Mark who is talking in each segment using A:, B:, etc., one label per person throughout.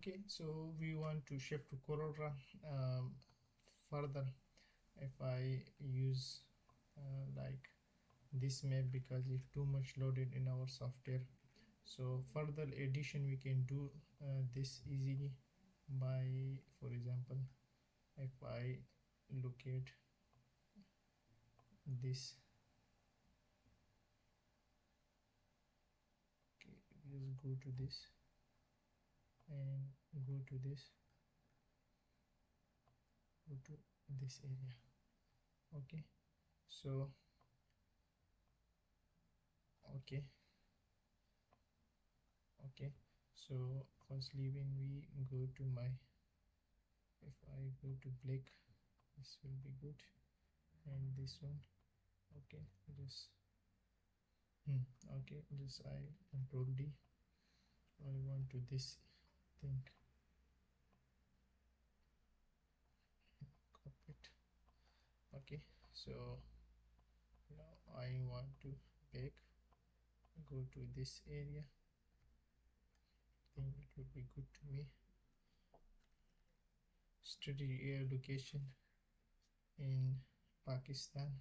A: Okay, so we want to shift to Corora. Further, if I use like this map, because it's too much loaded in our software, so further addition we can do this easily by, for example, if I look at this, okay, just go to this and go to this, go to this area. Okay, so okay, okay, so firstly when we go to my, if I go to Blake, this will be good, and this one, okay, just okay, just I control D, I want to this thing, copy it. Okay, so now I want to back, go to this area, think it would be good to me, study air location in Pakistan.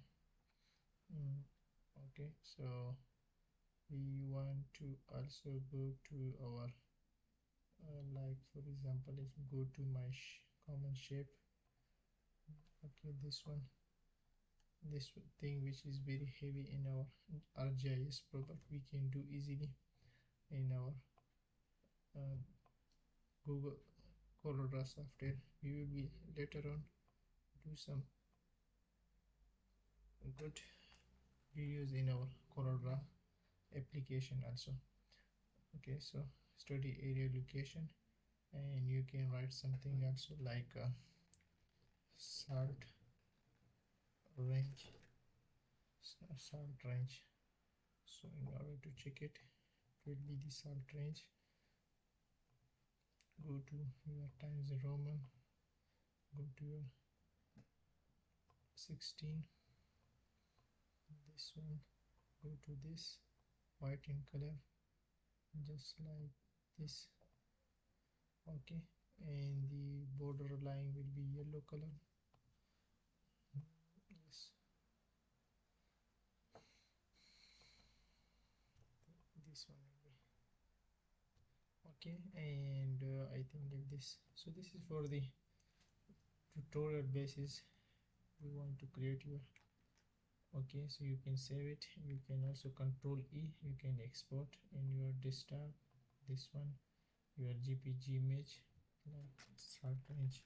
A: Okay, so we want to also go to our like, for example, if you go to my common shape, okay, this one, this thing which is very heavy in our ArcGIS Pro, but we can do easily in our uh, Google Colorado software. We will be later on do some good videos in our Colorado application also. Okay, so study area location, and you can write something also like salt range, salt range. So in order to check it, it will be the salt range. Go to your Times Roman, go to your 16, this one, go to this, white in color, just like this. Okay, and the border line will be yellow color. Yes, this one will be okay, and I think like this. So this is for the tutorial basis. We want to create your, okay, so you can save it, you can also control E, you can export in your desktop, this one, your GPG image, like salt range.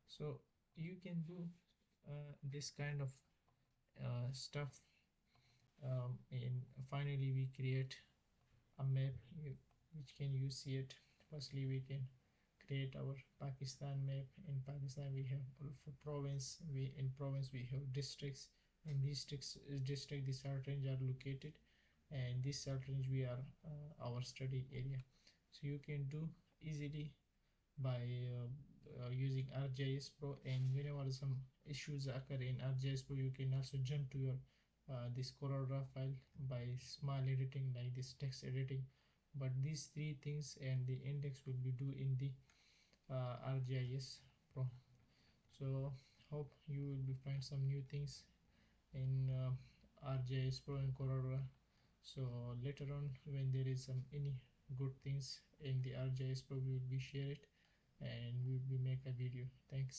A: So you can do this kind of stuff, and finally we create a map, which can you see it. Firstly we can create our Pakistan map. In Pakistan we have for province, we in province we have districts, in these district the salt range are located, and this salt range we are our study area. So you can do easily by using ArcGIS Pro, and whenever some issues occur in ArcGIS Pro, you can also jump to your this Corora file by small editing like this text editing. But these three things and the index will be do in the ArcGIS Pro. So hope you will be find some new things in ArcGIS Pro and Corora. So later on when there is some any good things in the ArcGIS Pro, we will be share it, and we will be make a video. Thanks.